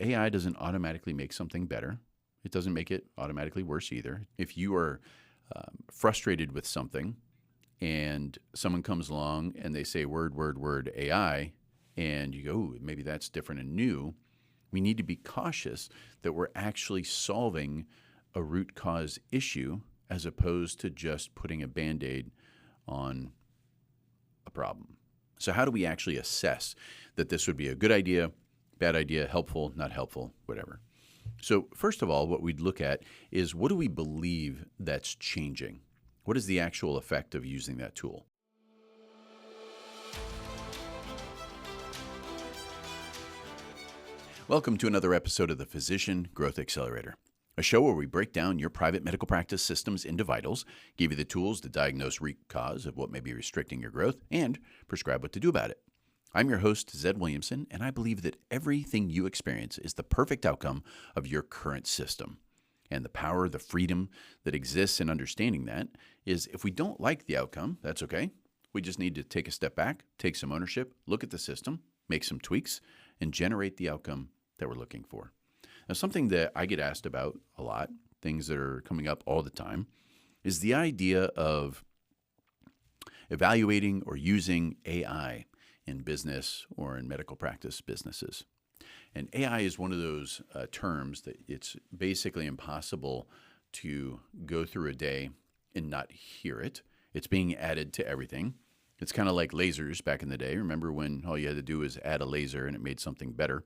AI doesn't automatically make something better. It doesn't make it automatically worse either. If you are frustrated with something and someone comes along and they say word, AI, and you go, "Ooh, maybe that's different and new," we need to be cautious that we're actually solving a root cause issue as opposed to just putting a Band-Aid on a problem. So how do we actually assess that this would be a good idea, bad idea, helpful, not helpful, whatever? So first of all, what we'd look at is, what do we believe that's changing? What is the actual effect of using that tool? Welcome to another episode of the Physician Growth Accelerator, a show where we break down your private medical practice systems into vitals, give you the tools to diagnose root cause of what may be restricting your growth, and prescribe what to do about it. I'm your host, Zed Williamson, and I believe that everything you experience is the perfect outcome of your current system. And the power, the freedom that exists in understanding that is, if we don't like the outcome, that's okay. We just need to take a step back, take some ownership, look at the system, make some tweaks, and generate the outcome that we're looking for. Now, something that I get asked about a lot, things that are coming up all the time, is the idea of evaluating or using AI in business or in medical practice businesses. And AI is one of those terms that it's basically impossible to go through a day and not hear it. It's being added to everything. It's kind of like lasers back in the day. Remember when all you had to do was add a laser and it made something better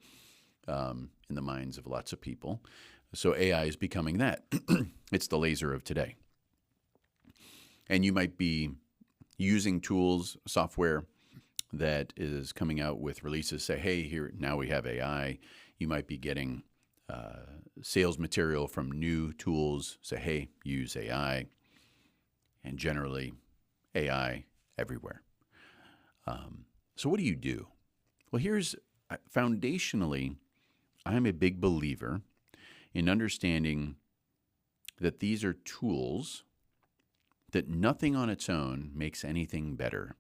in the minds of lots of people. So AI is becoming that. It's the laser of today. And you might be using tools, software that is coming out with releases, say, hey, here, now we have AI. You might be getting sales material from new tools, say, hey, use AI. And generally, AI everywhere. So what do you do? Well, foundationally, I'm a big believer in understanding that these are tools, that nothing on its own makes anything better.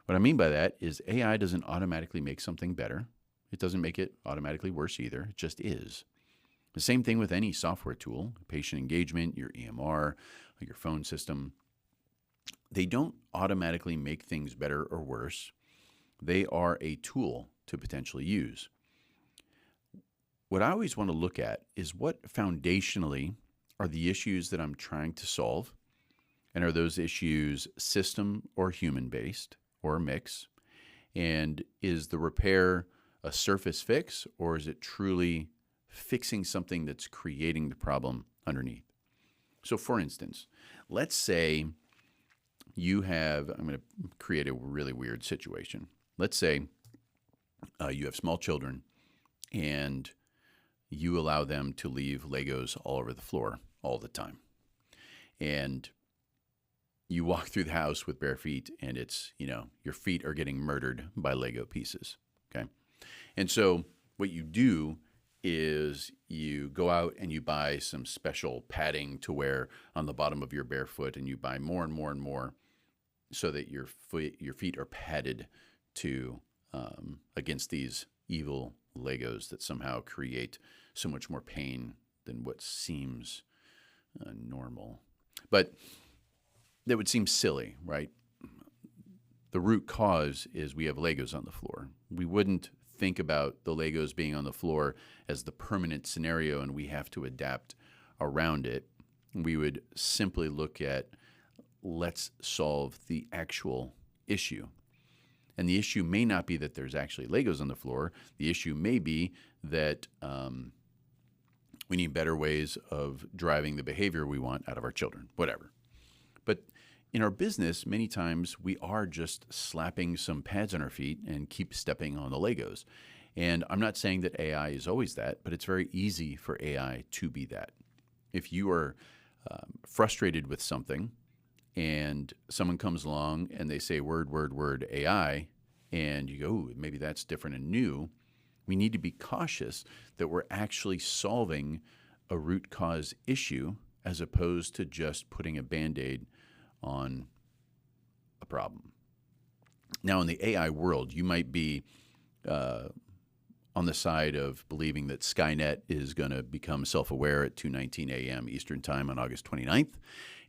What I mean by that is, AI doesn't automatically make something better. It doesn't make it automatically worse either. It just is. The same thing with any software tool, patient engagement, your EMR, your phone system. They don't automatically make things better or worse. They are a tool to potentially use. What I always want to look at is, what foundationally are the issues that I'm trying to solve? And are those issues system or human-based, or a mix? And is the repair a surface fix, or is it truly fixing something that's creating the problem underneath? So for instance, let's say I'm going to create a really weird situation. Let's say you have small children and you allow them to leave Legos all over the floor all the time. And you walk through the house with bare feet, and it's, your feet are getting murdered by Lego pieces, okay? And so what you do is you go out and you buy some special padding to wear on the bottom of your bare foot, and you buy more and more and more so that your feet are padded to against these evil Legos that somehow create so much more pain than what seems normal. But that would seem silly, right? The root cause is we have Legos on the floor. We wouldn't think about the Legos being on the floor as the permanent scenario and we have to adapt around it. We would simply look at, let's solve the actual issue. And the issue may not be that there's actually Legos on the floor. The issue may be that we need better ways of driving the behavior we want out of our children, whatever. But in our business, many times we are just slapping some pads on our feet and keep stepping on the Legos. And I'm not saying that AI is always that, but it's very easy for AI to be that. If you are frustrated with something and someone comes along and they say word, AI, and you go, "Ooh, maybe that's different and new," we need to be cautious that we're actually solving a root cause issue as opposed to just putting a Band-Aid on a problem. Now, in the AI world, you might be on the side of believing that Skynet is going to become self-aware at 2:19 a.m. Eastern Time on August 29th,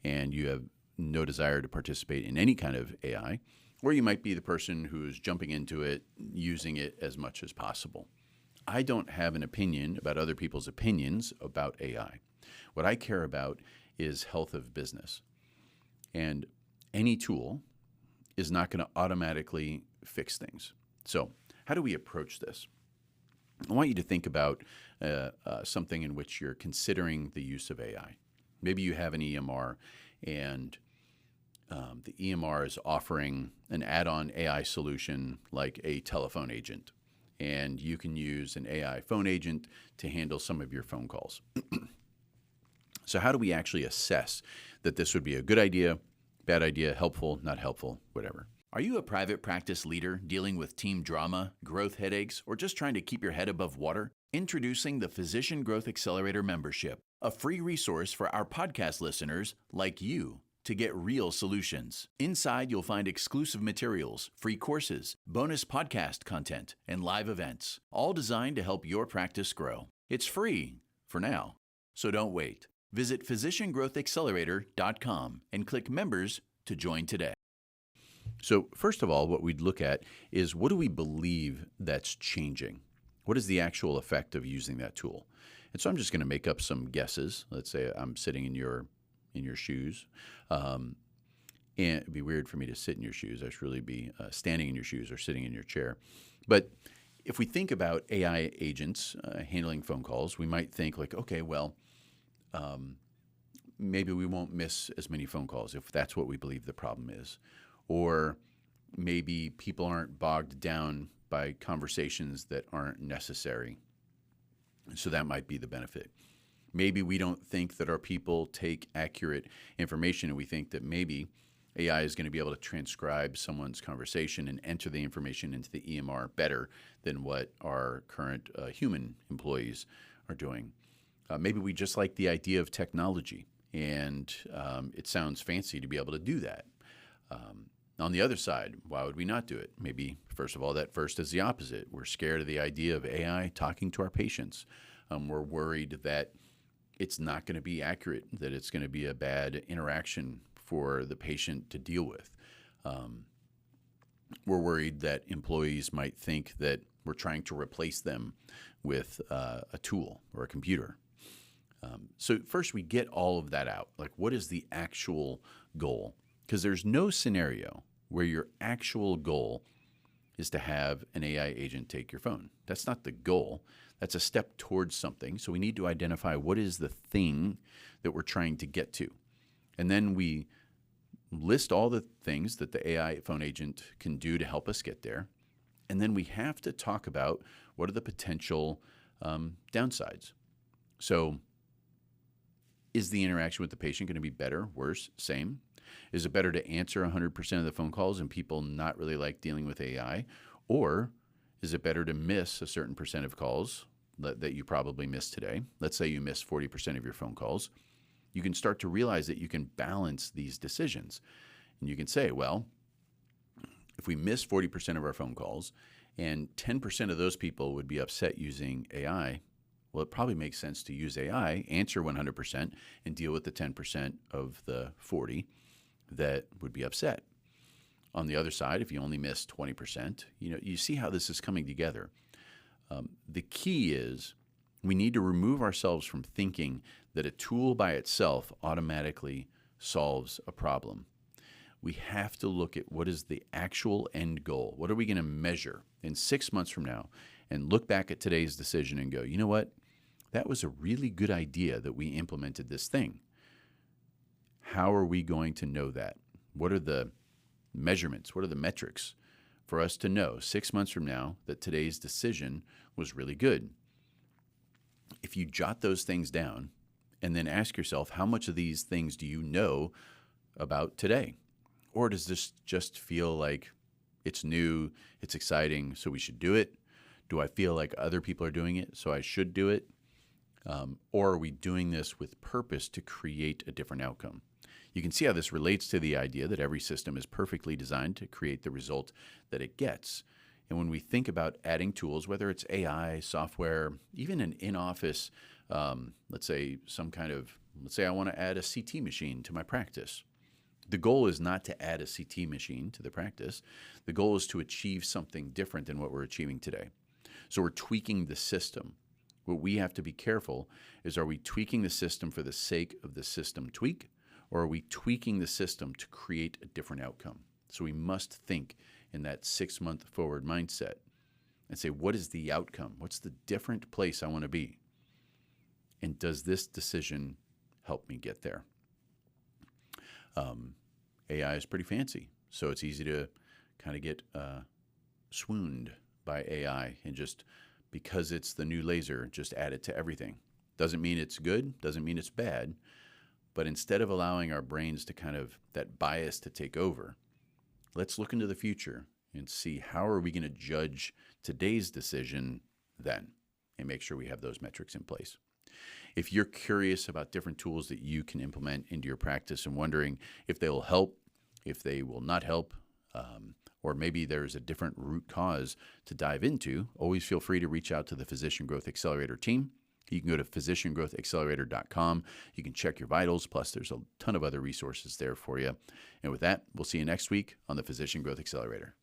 and you have no desire to participate in any kind of AI, or you might be the person who's jumping into it, using it as much as possible. I don't have an opinion about other people's opinions about AI. What I care about is health of business. And any tool is not going to automatically fix things. So how do we approach this? I want you to think about something in which you're considering the use of AI. Maybe you have an EMR and the EMR is offering an add-on AI solution like a telephone agent, and you can use an AI phone agent to handle some of your phone calls. So how do we actually assess that this would be a good idea, bad idea, helpful, not helpful, whatever? Are you a private practice leader dealing with team drama, growth headaches, or just trying to keep your head above water? Introducing the Physician Growth Accelerator membership, a free resource for our podcast listeners like you to get real solutions. Inside, you'll find exclusive materials, free courses, bonus podcast content, and live events, all designed to help your practice grow. It's free for now, so don't wait. Visit physiciangrowthaccelerator.com and click Members to join today. So first of all, what we'd look at is, what do we believe that's changing? What is the actual effect of using that tool? And so I'm just going to make up some guesses. Let's say I'm sitting in your shoes. And it'd be weird for me to sit in your shoes. I should really be standing in your shoes or sitting in your chair. But if we think about AI agents handling phone calls, we might think like, okay, well, maybe we won't miss as many phone calls if that's what we believe the problem is. Or maybe people aren't bogged down by conversations that aren't necessary. So that might be the benefit. Maybe we don't think that our people take accurate information, and we think that maybe AI is going to be able to transcribe someone's conversation and enter the information into the EMR better than what our current human employees are doing. Maybe we just like the idea of technology, and it sounds fancy to be able to do that. On the other side, why would we not do it? Maybe, first of all, that first is the opposite. We're scared of the idea of AI talking to our patients. We're worried that it's not going to be accurate, that it's going to be a bad interaction for the patient to deal with. We're worried that employees might think that we're trying to replace them with a tool or a computer. So first we get all of that out. Like, what is the actual goal? Because there's no scenario where your actual goal is to have an AI agent take your phone. That's not the goal. That's a step towards something. So we need to identify what is the thing that we're trying to get to. And then we list all the things that the AI phone agent can do to help us get there. And then we have to talk about what are the potential downsides. So is the interaction with the patient going to be better, worse, same? Is it better to answer 100% of the phone calls and people not really like dealing with AI? Or is it better to miss a certain percent of calls that you probably missed today? Let's say you miss 40% of your phone calls. You can start to realize that you can balance these decisions. And you can say, well, if we miss 40% of our phone calls and 10% of those people would be upset using AI, well, it probably makes sense to use AI, answer 100%, and deal with the 10% of the 40 that would be upset. On the other side, if you only miss 20%, you see how this is coming together. The key is we need to remove ourselves from thinking that a tool by itself automatically solves a problem. We have to look at what is the actual end goal. What are we going to measure in 6 months from now and look back at today's decision and go, you know what? That was a really good idea that we implemented this thing. How are we going to know that? What are the measurements? What are the metrics for us to know 6 months from now that today's decision was really good? If you jot those things down and then ask yourself, how much of these things do you know about today? Or does this just feel like it's new, it's exciting, so we should do it? Do I feel like other people are doing it, so I should do it? Or are we doing this with purpose to create a different outcome? You can see how this relates to the idea that every system is perfectly designed to create the result that it gets. And when we think about adding tools, whether it's AI, software, even an in-office, let's say I want to add a CT machine to my practice. The goal is not to add a CT machine to the practice. The goal is to achieve something different than what we're achieving today. So we're tweaking the system. What we have to be careful is, are we tweaking the system for the sake of the system tweak, or are we tweaking the system to create a different outcome? So we must think in that 6-month forward mindset and say, what is the outcome? What's the different place I want to be? And does this decision help me get there? AI is pretty fancy, so it's easy to kind of get swooned by AI and just, because it's the new laser, just add it to everything. Doesn't mean it's good, doesn't mean it's bad, but instead of allowing our brains to kind of, that bias to take over, let's look into the future and see how are we going to judge today's decision then, and make sure we have those metrics in place. If you're curious about different tools that you can implement into your practice and wondering if they will help, if they will not help, or maybe there's a different root cause to dive into, always feel free to reach out to the Physician Growth Accelerator team. You can go to physiciangrowthaccelerator.com. You can check your vitals, plus there's a ton of other resources there for you. And with that, we'll see you next week on the Physician Growth Accelerator.